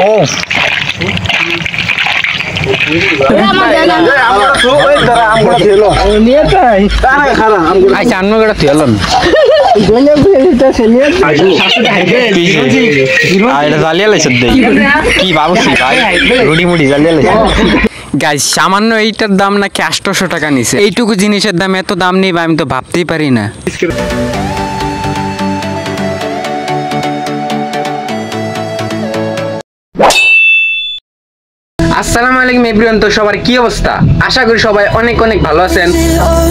ও সামান্য এইটার দাম নাকি 800 টাকা নিছে। এইটুকু জিনিসের দাম এত দাম নেই আমি তো ভাবতেই পারি না। আসসালামু আলাইকুম এভরিওয়ান। তো সবার কি অবস্থা? আশা করি সবাই অনেক অনেক ভালো আছেন।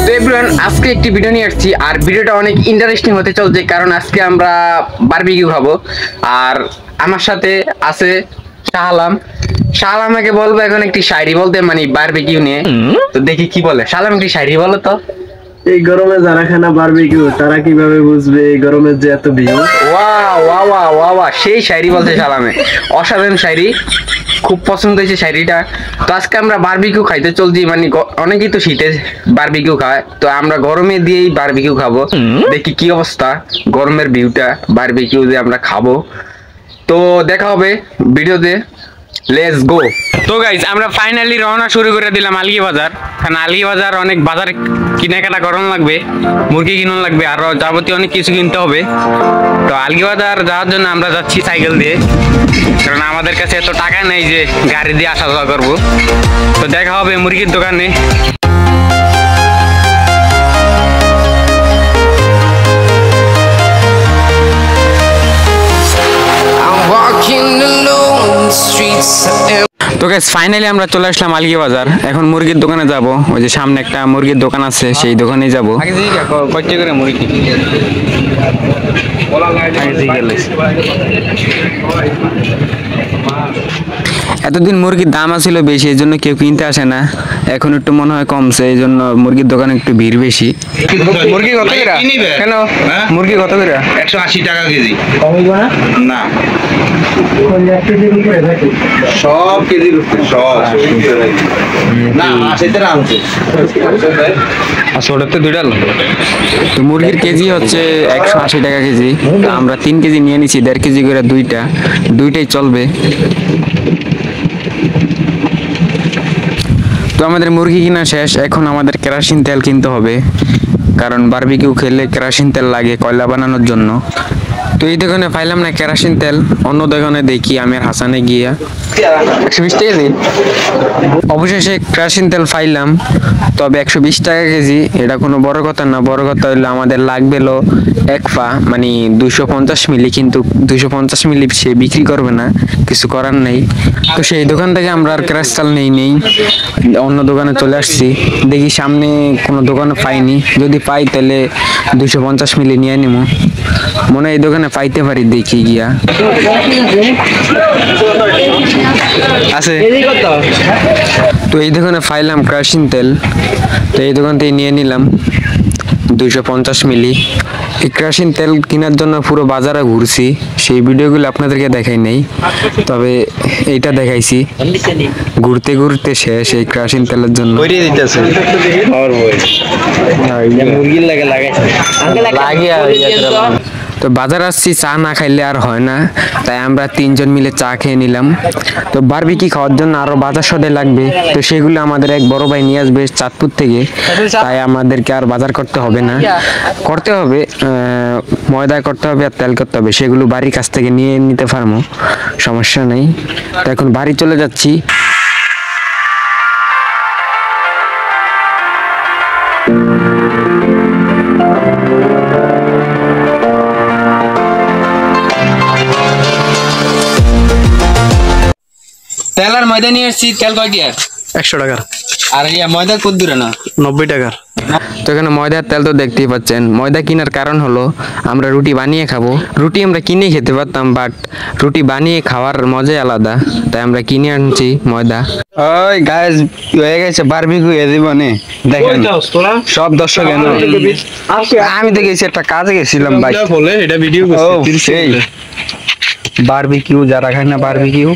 তো এভরিওয়ান, আজকে একটি ভিডিও নিয়ে আসছি আর ভিডিওটা অনেক ইন্টারেস্টিং হতে চলছে, কারণ আজকে আমরা বারবিকিউ খাবো। আর আমার সাথে আছে শাহআলম। শাহআলমকে বলবো এখন একটি শায়রি বলতে, মানে বারবিকিউ নিয়ে। তো দেখি কি বলে। শাহআলম একটি শায়রি বলো তো। এই গরমে যারা খানা বারবিকিউ তারা কিভাবে বুঝবে এই গরমের যে এত view. Wow wow wow wow, সেই শায়রি বলছে শাহআলমে। অসাধারণ শায়রি, খুব পছন্দ হয়েছে শায়রিটা। তো আজকে আমরা বারবিকিউ খাইতে চলছি, মানে অনেকেই তো শীতে বারবিকিউ খায়, তো আমরা গরমে দিয়েই বারবিকিউ খাবো। দেখি কি অবস্থা গরমের ভিউটা, বারবিকিউ দিয়ে আমরা খাবো। তো দেখা হবে ভিডিওতে, লেটস গো। তো গাইস, আমরা ফাইনালি রওনা শুরু করে দিলাম আলগি বাজার। কারণ আলগি বাজার অনেক বাজার কেনাকাটা করানো লাগবে, মুরগি কিনানো লাগবে, আরো যাবতীয় অনেক কিছু কিনতে হবে। তো আলগি বাজার যাওয়ার জন্য আমরা যাচ্ছি সাইকেল দিয়ে, কারণ আমাদের কাছে এত টাকা নেই যে গাড়ি দিয়ে আসা যাওয়া করবো। তো দেখা হবে মুরগির দোকানে। তো গাইস, ফাইনালি আমরা চলে আসলাম আলগি বাজার। এখন মুরগির দোকানে যাব। ওই যে সামনে একটা মুরগির দোকান আছে, সেই দোকানেই যাব। কয়টা করে মুরগি? এতদিন মুরগির দাম আছিল বেশি, এই জন্য কেউ কিনতে আসে না। এখন একটু মনে হয় কমছে, এই জন্য মুরগির দোকানে একটু ভিড় বেশি। মুরগি কত করে? কেন মুরগি কত করে? 180 টাকা কেজি। না, সব কেজির উপরে সব না, সেটা আনছে। ওটাতে দুইটা। তো মুরগির কেজি হচ্ছে 180 টাকা কেজি। আমরা 3 কেজি নিয়ে নিছি, 1.5 কেজি করে দুইটাই চলবে। তো আমাদের মুরগি কিনা শেষ, এখন আমাদের কেরোসিন তেল কিনতে হবে, কারণ বারবিকিউ খেলে কেরোসিন তেল লাগে কয়লা বানানোর জন্য। তো এই দোকানে পাইলাম না কেরোসিন তেল, অন্য দোকানে দেখি আমি আর হাসানে গিয়া 120 টাকা কেজি। অবশেষে কেরোসিন তেল পাইলাম, তবে 120 টাকা কেজি। এটা কোনো বড় কথা না, বড় কথা হইলো আমাদের লাগবে হলো 1 পা, মানে 250 মিলি। কিন্তু 250 মিলি সে বিক্রি করবে না, কিছু করার নেই। তো সেই দোকান থেকে আমরা আর কেরোসিন তেল নেই অন্য দোকানে চলে আসছি। দেখি সামনে কোনো দোকানে পাইনি, যদি পাই তাহলে 250 মিলি নিয়ে নিব। মনে হয় এই দোকানে পাইতে পারি, দেখি গিয়া আছে। তো এই দোকানে পাইলাম কেরোসিন তেল, তো এই দোকান থেকে নিয়ে নিলাম 250 মিলি। এই কেরোসিন তেল কেনার জন্য পুরো বাজারে ঘুরছি, সেই ভিডিওগুলো আপনাদেরকে দেখাই নাই, তবে এইটা দেখাইছি। ঘুরতে ঘুরতে শেষ এই কেরোসিন তেলের জন্য। তো বাজার আসছি, চা না খাইলে আর হয় না, তাই আমরা 3 জন মিলে চা খেয়ে নিলাম। তো বারবিকিউ খাওয়ার জন্য আরো বাজার সদাই লাগবে, তো সেগুলো আমাদের এক বড় ভাই নিয়ে আসবে চাঁদপুর থেকে, তাই আমাদেরকে আর বাজার করতে হবে না। করতে হবে ময়দা করতে হবে আর তেল করতে হবে, সেগুলো বাড়ির কাছ থেকে নিয়ে নিতে পারবো, সমস্যা নেই। তো এখন বাড়ি চলে যাচ্ছি। তেল আর ময়দা নিয়ে এসেছি। তেল কয় টাকার? 100 টাকার। আর ময়দা কত দূরে না? 90 টাকার। তো এখানে ময়দার তেল তো দেখতেই পাচ্ছেন। ময়দা কেনার কারণ হলো আমরা রুটি বানিয়ে খাবো। রুটি আমরা কিনে খেতে পারতাম, বাট রুটি বানিয়ে খাওয়ার মজাই আলাদা, তাই আমরা কিনে আনছি ময়দা। ওই গাইস, হয়ে গেছে বারবিকিউ এ জীবনে। দেখেন সব দর্শক, আমি তো গেছি একটা কাজে গেছিলাম ভাই, বলে এটা ভিডিও করছি। সেই বারবিকিউ যারা খায় না বারবিকিউ,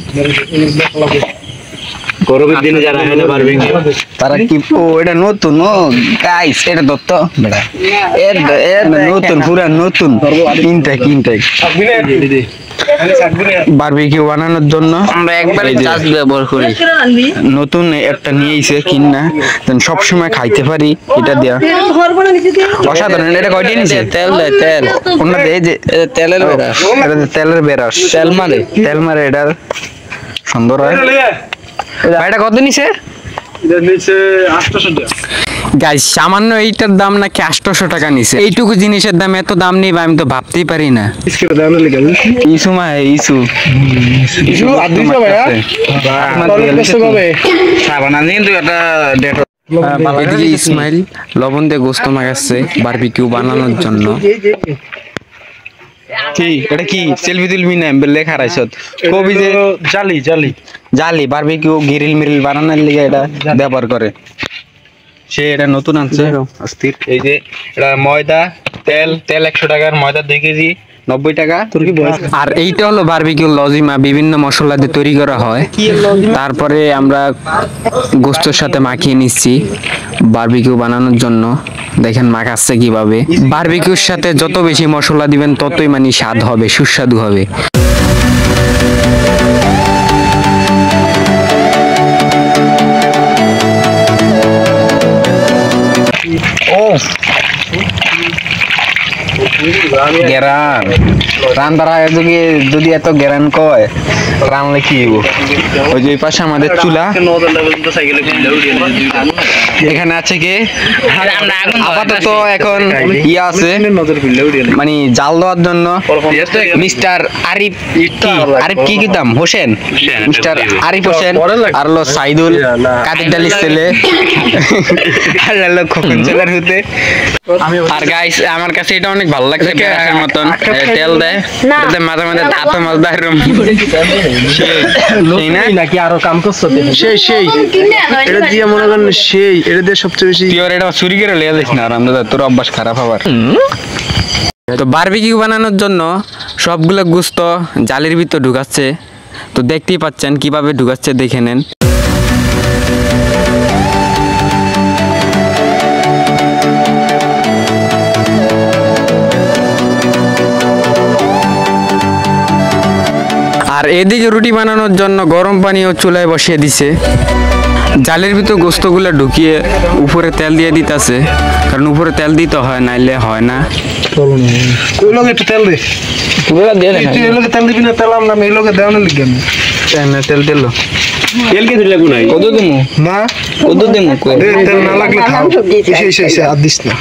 গরমের দিনে যারা খায় না বারবিকিউ তারা কি এটা নতুন গাইস, এটা দত্ত বেটা, এটা নতুন পুরা নতুন, কিনতে বারবিকিউ বানানোর জন্য আমরা একবারে এই যে চাষ ব্যবহার করি। নতুন একটা নিয়ে এসে কিনা সব সময় খাইতে পারি এটা দেয়া অসাধারণ। এটা কয়টা নিছে? তেল দেয়, তেল। ওনা এই যে তেলের বেড়া। এটা তেলের বেরস, তেল মারে এটার সুন্দর হয়। ভাই, এটা কত নিছে? গাইস, সামান্য এইটার দাম নাকি 800 টাকা নিছে। এইটুকু জিনিসের দাম এত দাম নিবে আমি তো ভাবতেই পারি না। ইসু মা, ইসু এদিকে ইসমাইল লবণ দিয়ে গোস্ত মাখাচ্ছে বারবিকিউ বানানোর জন্য। কি এটা কি সেলফি তুলবি না লেখা রাইছত কবি যে জালি বারবিকিউ গ্রিল মিরিল বানানোর লিগে এটা ব্যবহার করে। সে এটা নতুন আনছে অস্থির। এই যে এটা ময়দা, তেল 100 টাকার, ময়দা 2 কেজি 90 টাকা। আর এইটা হলো বারবিকিউ লজিমা, বিভিন্ন মশলা দিয়ে তৈরি করা হয়। তারপরে আমরা গোস্তর সাথে মাখিয়ে নিচ্ছি বারবিকিউ বানানোর জন্য। দেখেন মাখাচ্ছে কিভাবে। বারবিকিউর সাথে যত বেশি মশলা দিবেন ততই মানে স্বাদ হবে, সুস্বাদু হবে। গেরান রান্দার আগে যদি এত গেরান কয় রানলে কি হইব? ওই যে পাশে আমাদের চুলা, এখানে আছে কি আপাতত এখন ইয়া আছে মানে জাল দেওয়ার জন্য মিস্টার আরিফ। আরিফ কি দাম? হোসেন, মিস্টার আরিফ হোসেন আর হলো সাইদুল কাদের ডালির ছেলে আর হলো খোকন ছেলের হতে। আর গাইস, আমার কাছে এটা অনেক ভালো লাগছে, গ্যাসের মতন তেল দেয়, এটাতে মাঝে মাঝে দাঁতে মাছ দেয় নাকি আরো কাম করছো? সেই এটা দিয়ে মনে করেন সেই এটা দিয়ে সবচেয়ে বেশি তুই এটা চুরি করে লিয়ে দিস না, আর আমরা তোর অভ্যাস খারাপ হবার। তো বারবিকিউ বানানোর জন্য সবগুলো গোস্ত জালের ভিতর ঢুকাচ্ছে। তো দেখতেই পাচ্ছেন কিভাবে ঢুকাচ্ছে, দেখে নেন। আর এদিকে রুটি বানানোর জন্য গরম পানিও চুলায় বসিয়ে দিছে। জালের ভিতর গোস্তগুলো ঢুকিয়ে উপরে তেল দিয়ে দিতেছে, কারণ উপরে তেল দিতে হয়, নাইলে হয় না। একটু তেল দে, তেল দিবি না? তেল আমরা এই লোকে দেওয়া লিখে তেল দিল তেল কে দিলে গুনাই কত দিমু না, কত দিমু তেল না লাগলে খাও। আর দিস না।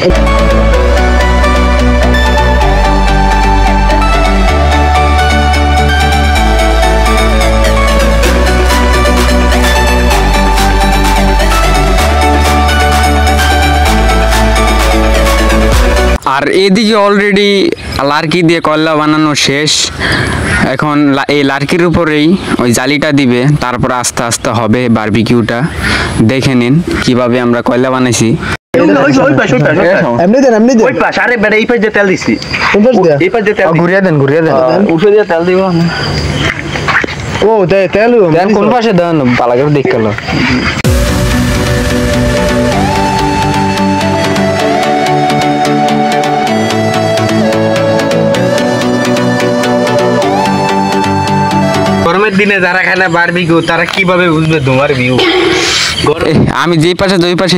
আর এদিকে অলরেডি লার্কি দিয়ে কয়লা বানানো শেষ। এখন এই লার্কির উপরেই ওই জালিটা দিবে, তারপর আস্তে আস্তে হবে বারবিকিউটা। দেখে নিন কিভাবে আমরা কয়লা বানাইছি। ঘুরিয়ে দেন উপরে দিয়ে তেল দিব। ও তেল কোন পাশে দেন ভালো করে দেখ গেল। গরমের দিনে যারা খায় না বারবিকিউ তারা কিভাবে বুঝবে তোমার ভিউ? আমি যেই পাশে দুই পাশে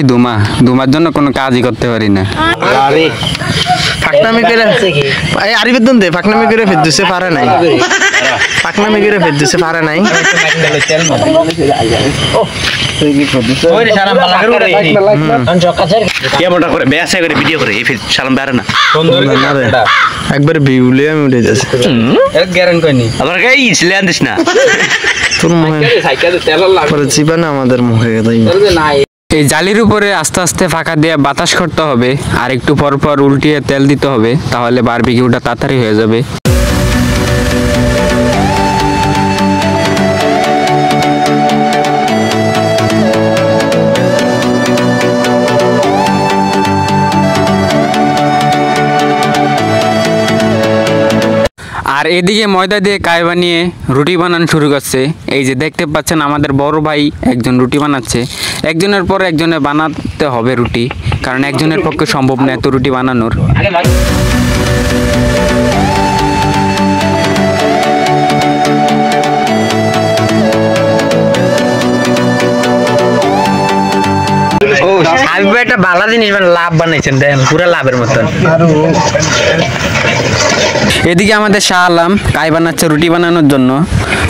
ধুমার জন্য কোনো কাজই করতে পারি না। আরে ফাকনামি করে এই আরিফের দন দে, ফাকনামি করে ফের দিছে পারে নাই, ফাকনামি করে ফের দিছে পারে নাই। ওরে সালাম বালা করে কেমনটা করে বেয়াসা করে ভিডিও করে এই সালাম বারে না সুন্দর না একবার ভিউলে আমি উঠে যাচ্ছি। এর গ্যারান্টি কইনি আবার গাই ইসলাম দিস না তোর মুখে সাইকেলে তেল লাগবে পরে জিবা না আমাদের মুখে তাই। এই জালির উপরে আস্তে আস্তে ফাঁকা দিয়ে বাতাস করতে হবে, আর একটু পর পর উল্টিয়ে তেল দিতে হবে, তাহলে বারবিকিউটা তাড়াতাড়ি হয়ে যাবে। আর এদিকে ময়দা দিয়ে কায় বানিয়ে রুটি বানানো শুরু করছে। এই যে দেখতে পাচ্ছেন আমাদের বড় ভাই একজন রুটি বানাচ্ছে, একজনের পর একজনে বানাতে হবে রুটি, কারণ একজনের পক্ষে সম্ভব না এত রুটি বানানোর। হাবিব ভাই একটা ভালো জিনিস মানে লাভ বানাইছেন, দেখেন পুরো লাভের মতন। এদিকে আমাদের শাহ আলম কাই বানাচ্ছে রুটি বানানোর জন্য।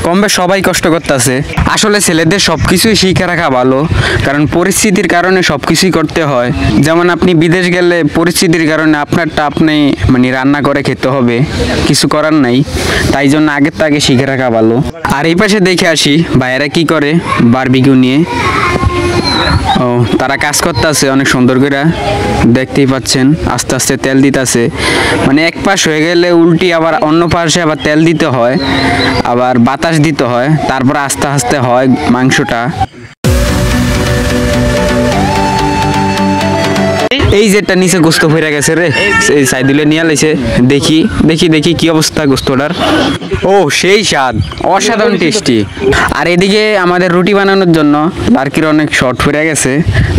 কমবে সবাই কষ্ট করতেছে। আসলে ছেলেদের সবকিছুই শিখে রাখা ভালো, কারণ পরিস্থিতির কারণে সবকিছুই করতে হয়। যেমন আপনি বিদেশ গেলে পরিস্থিতির কারণে আপনারটা আপনি মানে রান্না করে খেতে হবে, কিছু করার নাই। তাই জন্য আগের তো আগে শিখে রাখা ভালো। আর এই পাশে দেখে আসি ভাইয়েরা কি করে বারবিকিউ নিয়ে। ও তারা কাজ করতেছে অনেক সুন্দর করে, দেখতেই পাচ্ছেন। আস্তে আস্তে তেল দিতেছে, মানে এক পাশ হয়ে গেলে উল্টি আবার অন্য পাশে আবার তেল দিতে হয়, আবার বাতাস দিতে হয়, তারপর আস্তে আস্তে হয় মাংসটা। এই যেটা নিচে গোস্ত ভরে গেছে রে, এই সাইদুলে নিয়ে লাইছে। দেখি দেখি দেখি কি অবস্থা গোস্তটার। ও সেই স্বাদ, অসাধারণ টেস্টি। আর এদিকে আমাদের রুটি বানানোর জন্য লার্কির অনেক শর্ট হয়ে গেছে,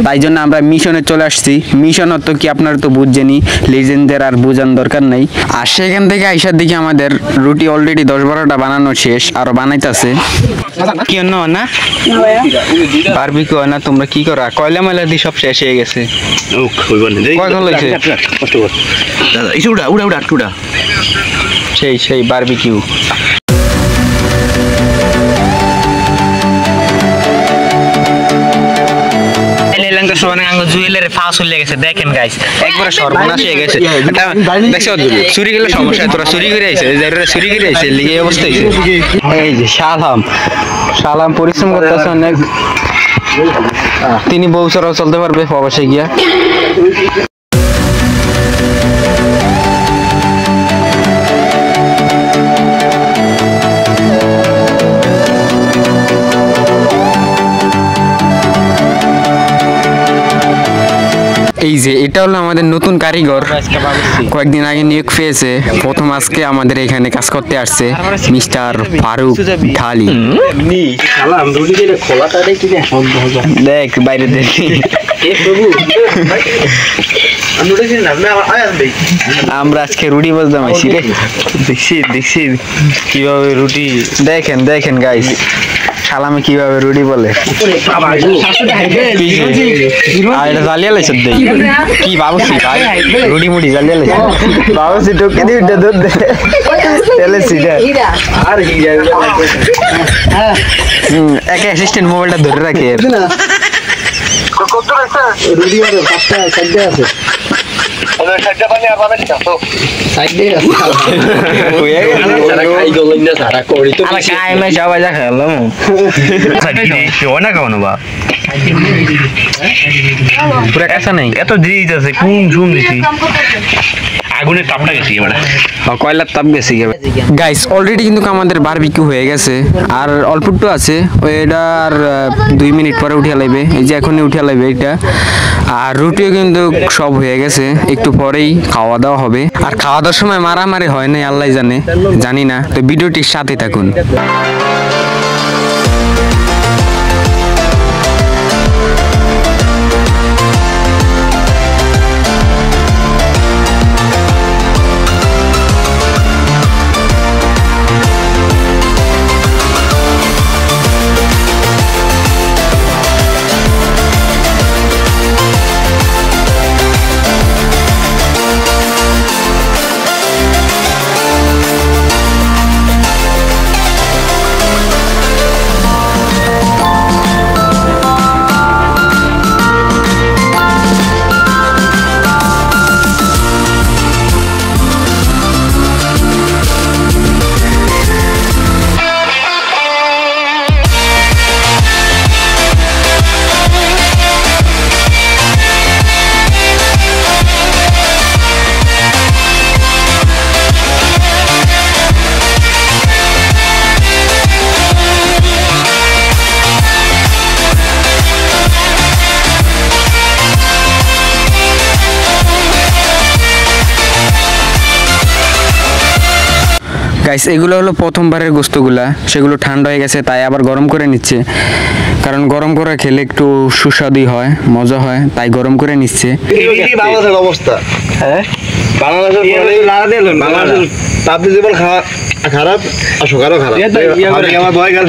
তাই জন্য আমরা মিশনে চলে আসছি। মিশন তো কি আপনারা তো বুঝছেনই, লেজেন্ডদের আর বোঝার দরকার নেই। আর সেখান থেকে আইসার দিকে আমাদের রুটি অলরেডি 10-12টা বানানো শেষ, আরো বানাইতেছে। কি অন্য না বারবিকিউ হয় না, তোমরা কি করা? কয়লা ময়লা দিয়ে সব শেষ হয়ে গেছে। সেই বারবিকিউ। দেখেন গাইস একবারে সর্বনাশ হয়ে গেছে। দেখছো চুরি গেলে সমস্যা, তোরা চুরি করে আইছে, চুরি করে আইছে, লিগে অবস্থা হয়েছে। এই যে শালাম পরিশ্রম করতেছে অনেক, তিনি বউ ছাড়াও চলতে পারবে প্রবাসে গিয়া। এই যে এটা হলো আমাদের নতুন কারিগর, কয়েকদিন আগে নিয়োগ পেয়েছে, প্রথম আজকে আমাদের এখানে কাজ করতে আসছে মিস্টার ফারুক ঢালি। দেখ বাইরে দেখি আমরা আজকে রুটি বলতাম আইসি রে। দেখছি কিভাবে রুটি, দেখেন গাইস সালামে কিভাবে রুটি বলে। আর এটা জ্বালিয়ে লাইছ কি বাবুসি ভাই, রুটি মুড়ি জ্বালিয়ে লাইছ বাবুসি, টোকে দিয়ে দুধ দে তেলেছি আর একে অ্যাসিস্ট্যান্ট মোবাইলটা ধরে রাখে। এত জিনিস আছে, কোন ঝুম দিছি আগুনের তাপটা গেছি এবারে, কয়লার তাপ গেছে গাইস। অলরেডি কিন্তু আমাদের বারবিকিউ হয়ে গেছে, আর অল্প একটু আছে, ওইটা আর 2 মিনিট পরে উঠিয়া লাইবে। এই যে এখনই উঠিয়া লাইবে এটা। আর রুটিও কিন্তু সব হয়ে গেছে, একটু পরেই খাওয়া দাওয়া হবে। আর খাওয়া দাওয়ার সময় মারামারি হয় না আল্লাহ জানি না, তো ভিডিওটির সাথে থাকুন। গাইস এগুলো হলো প্রথমবারের গোস্তগুলা, সেগুলো ঠান্ডা হয়ে গেছে তাই আবার গরম করে নিচ্ছে। কারণ গরম করে খেলে একটু সুস্বাদু হয়, মজা হয়, তাই গরম করে নিচ্ছে। বাংলাদেশের অবস্থা হ্যাঁ বাংলাদেশের তাপি জীবন খারাপ আর সকালও খারাপ আমার ভয় গেল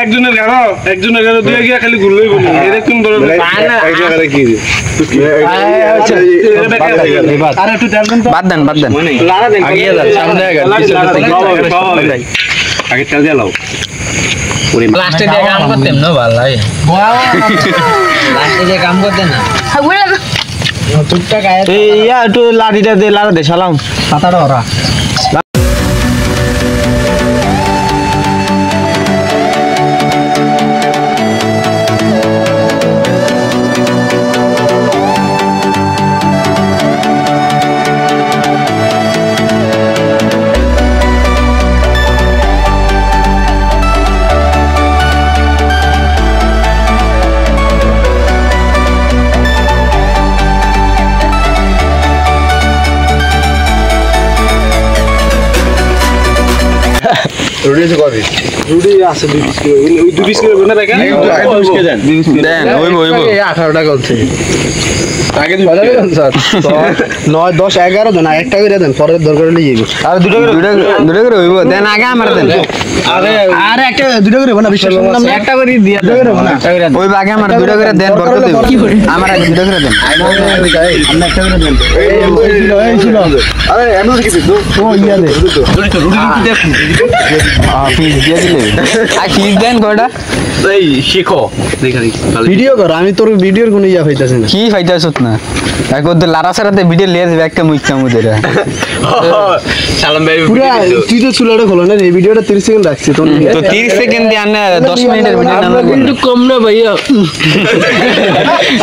একজনের গাড়ো দুই গিয়া খালি ঘুরলেই বলি এরকম কি বাদ দেন আগে তেল দিয়ে লাও লাস্টে দিয়ে কাম করতেন না ভাই লাস্টে দিয়ে কাম করতেন না ইয়া একটু লাঠিটা দে লাড়া দে সালাম পাতাটা ওরা রুটি আছে কবি রুটি আছে 2 পিস করে বনা রাখেন দেন হইব 18 টাকা হচ্ছে আগে 9 10 11 দেন একটা করে দেন পরের দরকার হলে যাইব আর দুটো করে হইব দেন আগে আমার দেন আরে একটা দুটো করে বানা বিশ্বাস করলাম একটা করে দিয়া দেন ওই আগে আমার 2টা করে দেন, বরকত দেব। আমার আগে 2টা করে দেন। আমরা একটা করে দেন এই ছিল আরে এমন কি দিছো ও ইয়া দে ফিস দিয়ে দিলে আর ফিস দেন কয়টা এই শিখো দেখাই ভিডিও কর আমি তোর ভিডিওর কোনো ইয়া হইতাছে না কি ফাইতাছত না এক ওদের লারা সারাতে ভিডিও লিয়ে যাবে একটা মুইচ্ছা মুদের সালাম ভাই পুরা তুই তো চুলাটা খোলো না এই ভিডিওটা 30 সেকেন্ড রাখছি তো তো 30 সেকেন্ড দিয়ে আনে 10 মিনিটের ভিডিও না কিন্তু কম না ভাইয়া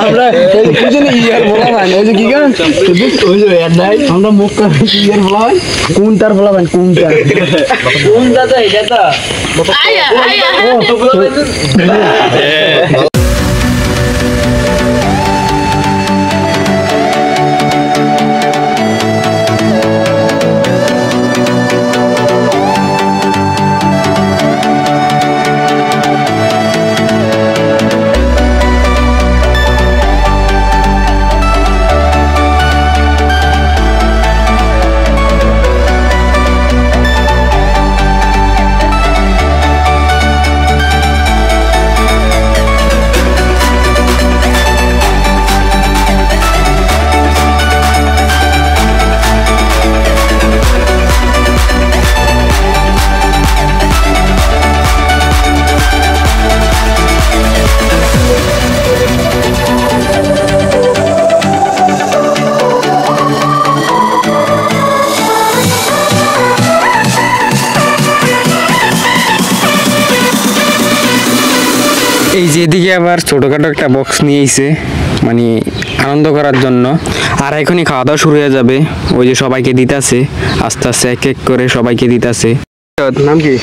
আমরা এই যে ইয়ার বলা ভাই এই যে কি গান ওই যে এড নাই আমরা মুখ কা ইয়ার বলা ভাই কোন তার বলা ভাই কোন দাদা এটা তো আয়া এই যে এদিকে আবার ছোটখাটো একটা বক্স নিয়ে এসে মানে আনন্দ করার জন্য। আর এখনই খাওয়া দাওয়া শুরু হয়ে যাবে। ওই যে সবাইকে দিতাছে আস্তে আস্তে এক এক করে সবাইকে দিতাছে। নাম কি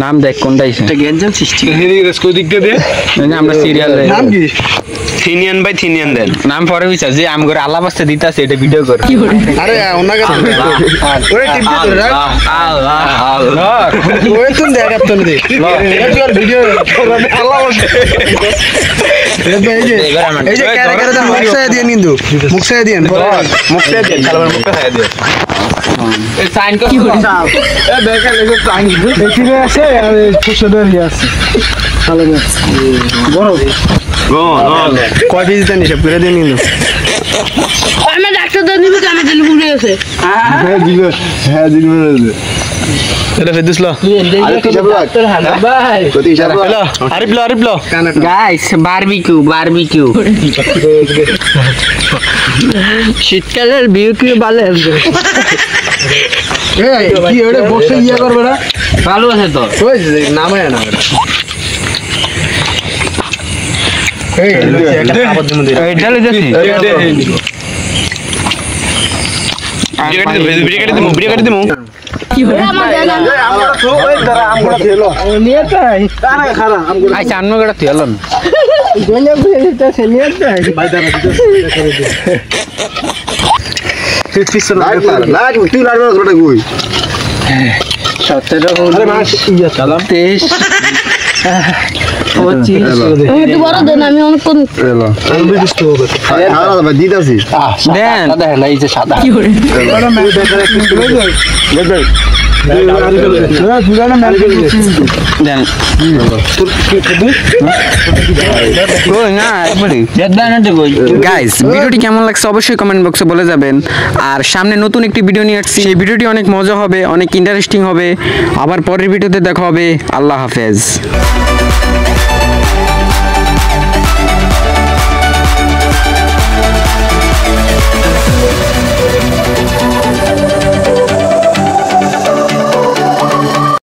নাম দেখ কোনটা আইছে গেঞ্জাম সৃষ্টি হেরি রেস্কো দিক দিয়ে আমরা সিরিয়াল নাম কি থিনিয়ান বাই থিনিয়ান দেন নাম পরে হইছে যে আম করে আলাপ আসতে দিতাছে এটা ভিডিও কর। আরে ওনাকে ওরে টিপ দে তোরা ওই তুই দেখা তো দে তোর ভিডিও আল্লাহ এই যে কেন কেন মুখ সাইড দিয়ে নিন্দু মুখ সাইড দিয়ে সালামের মুখটা খাইয়া দিও এই সাইন কর কি করে এ দেখা লেগে সাইন এখানে আছে আর ছোটদের ইয়ে আছে ভালো বড় কয় পিস দেন হিসাব করে দিয়ে নিন্দু আমি ডাক্তার নিব আমি দিল ঘুরে গেছে হ্যাঁ দিবে এটা ফেদিস লো আরে তুই যাব ভাই কত হিসাব হ্যালো আরিফ লো গাইস বারবিকিউ শীতকালের বিউকিউ বালে এই কি ওরে বসে ইয়া করবে না ভালো আছে তো ওই নামে না এই একটা খাবার দিমু দে এইটা লইতাছি ভিডিও কেটে দিমু আমরা তো ওই দ্বারা আমরা খেলো নিয়ে তাই কানে খারা আমরা আচ্ছা অন্য গড়া তেলন গোলে বুঝতে সে নিয়ে তাই ভাই দ্বারা লাগ তুই লাগবে ওটা কই আরে মাস ইয়া সালাম 23 আমি তো বড় দেন আমি অনেকক্ষণ আমি বিস্ত হবে আর ভাই দিতাছি দেন দেখেন এই যে সাদা দেন গাইস ভিডিওটি কেমন লাগছে অবশ্যই কমেন্ট বক্সে বলে যাবেন আর সামনে নতুন একটি ভিডিও নিয়ে আসছি সেই ভিডিওটি অনেক মজা হবে অনেক ইন্টারেস্টিং হবে আবার পরের ভিডিওতে দেখা হবে আল্লাহ হাফেজ